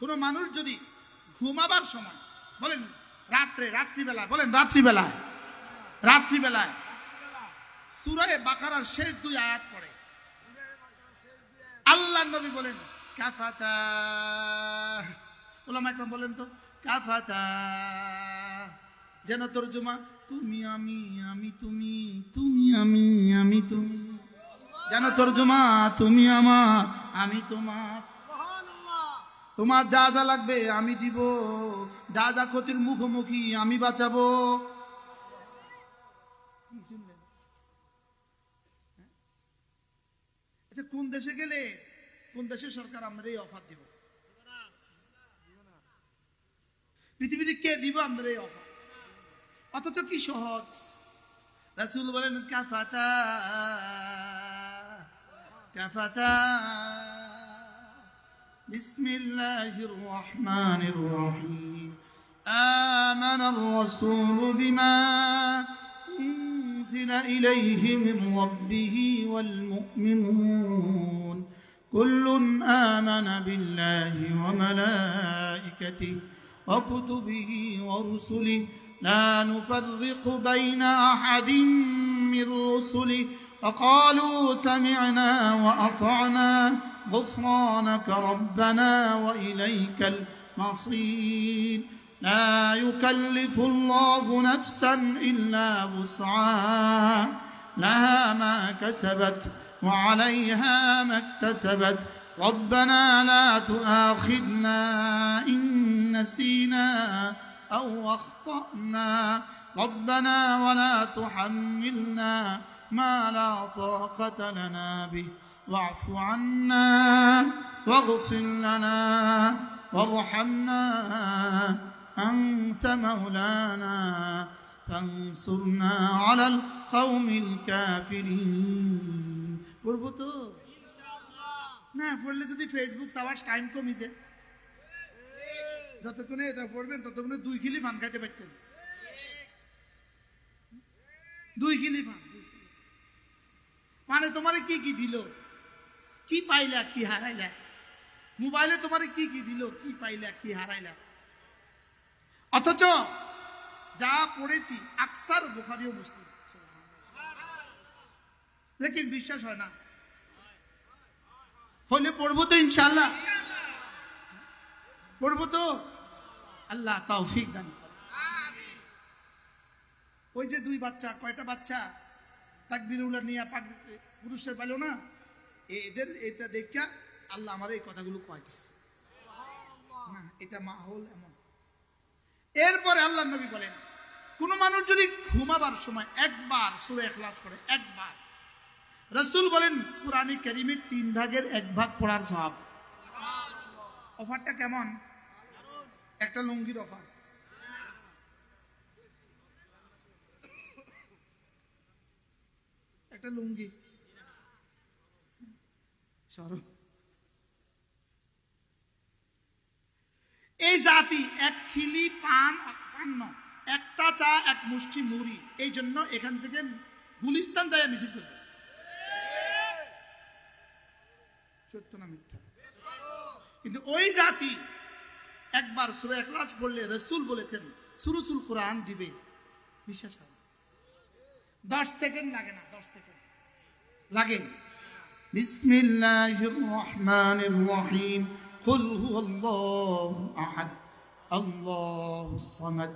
কোনো মানুষ যদি ঘুমাবার সময় বলেন রাত্রিবেলায় সূরা বাকারার শেষ দুই আয়াত পড়ে আল্লাহর নবী বলেন কাফাতা, ওলামা একরাম বলেন তো কাফাতা, যেন তরজমা তুমি আমি, আমি তুমি, তুমি আমি, আমি তুমি, যেন তরজমা তুমি আমার, আমি তোমার। তোমার যা যা লাগবে আমি দিব, যা যা ক্ষতির মুখোমুখি আমি বাঁচাবো। আচ্ছা, কোন দেশে গেলে কোন দেশের সরকার আমরা এই অফার দিব? পৃথিবীতে কে দিব আমরা এই অফার? অথচ কি সহজ। রাসূল বলেন কাফাতা কাফাতা। বিসমিল্লাহির রহমানির রহিম। আমানার রাসূলু বিমা উনজিলা ইলাইহি মির রাব্বিহি ওয়াল মুমিনুন কুল্লুন আমানা বিল্লাহি ওয়া মালাইকাতিহি ওয়া কুতুবিহি ওয়া রুসুলিহি লা নুফাররিকু বাইনা আহাদিন মির রুসুলিহি وقالوا سمعنا وأطعنا غفرانك ربنا وإليك المصير لا يكلف الله نفسا إلا وسعها لها ما كسبت وعليها ما اكتسبت ربنا لا تؤاخذنا إن نسينا أو أخطأنا ربنا ولا تحملنا ما لا طاقة لنا به واعف عنا واغفر لنا وارحمنا أنت مولانا فانصرنا على القوم الكافرين। পড়বো তো না? পড়লে যদি ফেসবুক সাওয়ার্স টাইম কমে যায়, যতক্ষণে এটা পড়বেন ততক্ষণে 2 কিলি পান খাইতে পারতেন। 2 কিলি পান মানে তোমারে কি কি দিল, কি পাইলা কি হারাইলা। মোবাইলে তোমারে কি কি দিল, কি পাইলা কি হারাইলা। অথচ যা পড়েছি আকসার বুখারী ও মুসলিম, লেকিন বিশ্বাস হয় না। হলে পড়বো তো ইনশাআল্লাহ, পড়বো তো। আল্লাহ তৌফিক দান করেন। ওই যে 2 বাচ্চা, কয়টা বাচ্চা তাকবীরুল্লাহ নিয়ে পুরুষের পাইল না, এদের এটা দেখা আল্লাহ আমার এই কথাগুলো কয়েছে না, এটা মাহৌল এমন। এরপরে আল্লাহ নবী বলেন কোন মানুষ যদি ঘুমাবার সময় একবার সূরা ইখলাস পড়ে, একবার, রাসূল বলেন কুরআনে কারীমের 3 ভাগের 1 ভাগ পড়ার সওয়াব। অফারটা কেমন? একটা লুঙ্গির অফার। একটা লুঙ্গি সরব। এই জাতি 1 খিলি পান একটা চা 1 মুষ্টি মুড়ি, এই জন্য এখান থেকে গুলিস্তান যায় মিছিল করবে। সত্য না মিথ্যা? কিন্তু ওই জাতি একবার সূরা ইখলাস পড়লে রাসূল বলেছেন সুরুসুল কোরআন দিবে। বিশ্বাস হয়? 10 সেকেন্ড লাগে না, 10 সেকেন্ড লাগে। বিসমিল্লাহির রহমানির রহিম। কুল হুয়াল্লাহু আহাদ আল্লাহুস সামাদ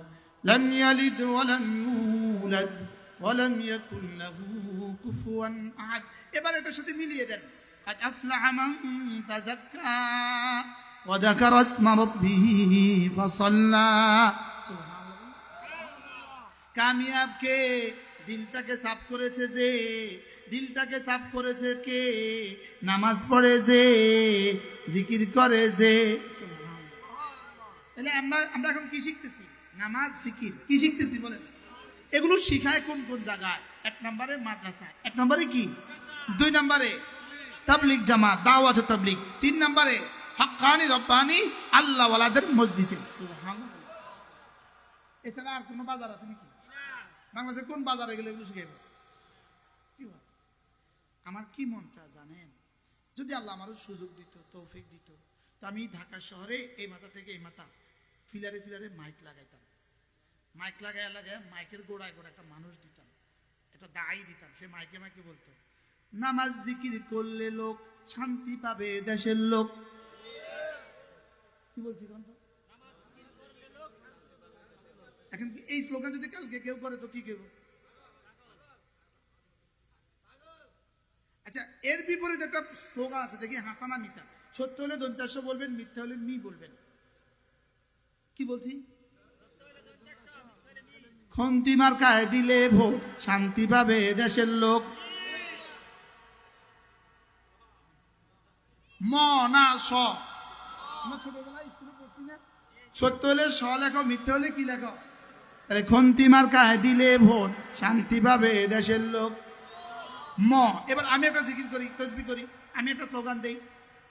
লাম ইয়ালিদ ওয়া লাম ইউলাদ ওয়া লাম ইয়াকুল লাহু কুফুয়ান আহাদ। এবার এটার সাথে মিলিয়ে দেন। قد أفلح من تزكى وذكر اسم ربه فصلى। কামিয়াব কে? দিলটাকে সাফ করেছে যে, দিলটাকে সাফ করেছে কে? নামাজ পড়ে যে, জিকির করে যে। তাহলে আমরা এখন কি শিখতেছি? নামাজ, জিকির। কি শিখতেছি বলেন? এগুলো শিখায় কোন কোন জায়গায়? 1 নম্বরে মাদ্রাসায়, 1 নম্বরে কি, 2 নম্বরে তাবলীগ জামাত, দাওয়াত ও তাবলীগ, 3 নম্বরে হাক্কানি রব্বানি আল্লাহ ওয়ালাদের মজলিসে। সুবহানাল্লাহ। এছাড়া আর কোনো বাজার আছে নাকি? বাংলাদেশে কোন বাজারে গেলে এগুলো শিখাইব? কি আমার কি মন চায় জানেন? যদি আল্লাহ আমার সুযোগ দিত, তৌফিক দিত, তো আমি ঢাকা শহরে এই মাথা থেকে এই মাথা ফিলারে ফিলারে মাইক লাগাইতাম, মাইক লাগায় মাইকের গোড়ায় গোড়া একটা মানুষ দিতাম, একটা দায়ী দিতাম, সে মাইকে মাইকে বলতো নামাজ জিকির করলে লোক শান্তি পাবে দেশের লোক। কি বলছি কোন তো? এখন কি এই স্লোগান যদি কালকে কেউ করে তো কি কেউ? আচ্ছা, এর বিপরীতে একটা স্লোগান আছে দেখি, হাসানা মিসা, সত্য হলে দন্তাস্য বলবেন, মিথ্যা হলে মি বলবেন। কি বলছি? খন্তি মার্কায় দিলে ভোট শান্তি পাবে দেশের লোক। ম না স, আমরা ছোটবেলায় স্কুলে পড়ছি না, সত্য হলে স লেখো, মিথ্যা হলে কি লেখো? তাহলে খন্তি মার্কায় দিলে ভোট শান্তি পাবে দেশের লোক। ম। এবার আমি একটা জিকির করি, তসবিহ করি, আমি একটা স্লোগান দেই,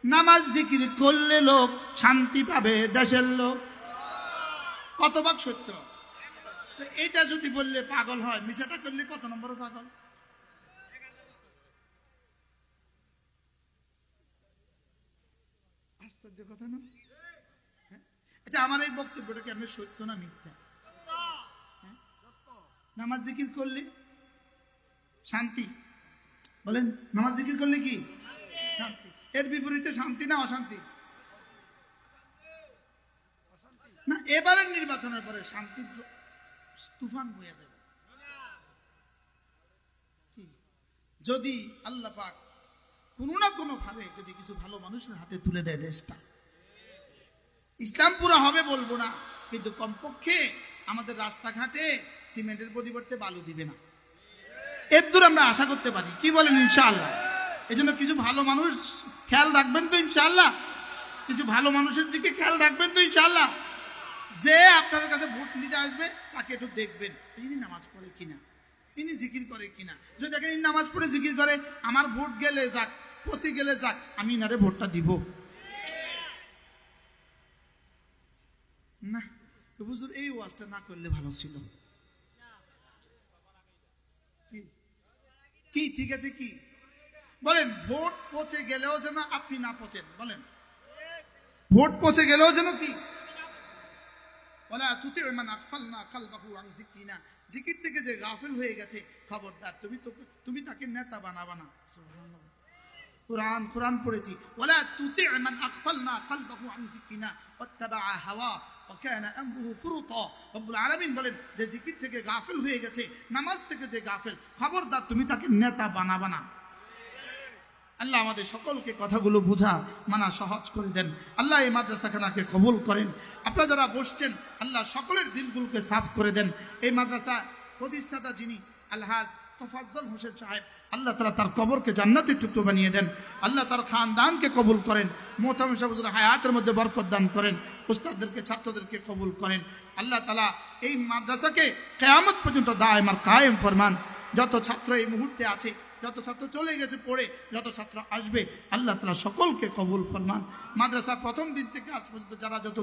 নামাজ জিকির করলে লোক শান্তি পাবে দেশের লোক। কত ভাগ সত্য? তো এইটা যদি বললে পাগল হয়, মিছাটা করলে কত নম্বর পাগল? আশ্চর্য কথা না? আচ্ছা, আমার এই বক্তব্যটা কি আমি সত্য না মিথ্যা? নামাজ জিকির করলে শান্তি, বলেন নামাজ জিকির করলে কি শান্তি? এর বিপরীতে শান্তি না অশান্তি? না, এবারের নির্বাচনের পরে শান্তি তুফান বয়ে যাবে। যদি আল্লাহ পাক কোনো না কোনো ভাবে যদি কিছু ভালো মানুষের হাতে তুলে দেয় দেশটা, ইসলাম পুরা হবে বলবো না, কিন্তু কমপক্ষে আমাদের রাস্তাঘাটে সিমেন্টের পরিবর্তে বালু দিবে না, এর দূর আমরা আশা করতে পারি। কি বলেন ইনশাআল্লাহ? এই জন্য কিছু ভালো মানুষ খেয়াল রাখবেন তো ইনশাআল্লাহ, কিছু ভালো মানুষের দিকে খেয়াল রাখবেন তো ইনশাআল্লাহ। যে আপনার কাছে ভোট নিতে আসবে তাকে একটু দেখবেন, ইনি নামাজ পড়ে কিনা, ইনি জিকির করে কিনা। যদি দেখেন ইনি নামাজ পড়ে জিকির করে, আমার ভোট গেলে যাক, পচি গেলে যাক, আমি ইনারে ভোটটা দিব না। হুজুর এই ওয়াজটা না করলে ভালো ছিল। কি ঠিক আছে? কি বলেন? ভোট পচে গেলেও যেন আপনি না পচেন, বলেন ভোট পচে গেলেও যেন কি ওয়ালা তুতি মান আগফালনা কলবাহু আন যিকরিনা, জিকির থেকে যে গাফিল হয়ে গেছে খবরদার তুমি তাকে নেতা বানাবা না। সুবহানাল্লাহ, কোরআন পড়েছি, ওয়ালা তুতি মান আগফালনা কলবাহু আন যিকরিনা ওয়াত্তাবা হাওয়া ওয়া কানা আমরুহু ফুরুতা। রব্বুল আলামিন বলেন যে জিকির থেকে গাফিল হয়ে গেছে, নামাজ থেকে যে গাফিল, খবরদার তুমি তাকে নেতা বানাবা না। আল্লাহ আমাদের সকলকে কথাগুলো বুঝা মানা সহজ করে দেন। আল্লাহ এই মাদ্রাসাখানাকে কবুল করেন। আপনারা যারা বসছেন, আল্লাহ সকলের দিলগুলোকে সাফ করে দেন। এই মাদ্রাসা প্রতিষ্ঠাতা যিনি আলহাজ তোফাজ্জল হোসেন সাহেব, আল্লাহ তাআলা তার কবরকে জান্নাতের টুকরো বানিয়ে দেন। আল্লাহ তার খানদানকে কবুল করেন। মোহতামিম সাহেব হুজুরের হায়াতের মধ্যে বরকত দান করেন। উস্তাদদেরকে, ছাত্রদেরকে কবুল করেন। আল্লাহ তাআলা এই মাদ্রাসাকে কিয়ামত পর্যন্ত দায়েম আর কায়েম ফরমান। যত ছাত্র এই মুহূর্তে আছে, যত ছাত্র চলে গেছে পড়ে, যত ছাত্র আসবে, আল্লাহ তাআলা সকলকে কবুল ফরমান। মাদ্রাসা প্রথম দিন থেকে আজ পর্যন্ত যারা যত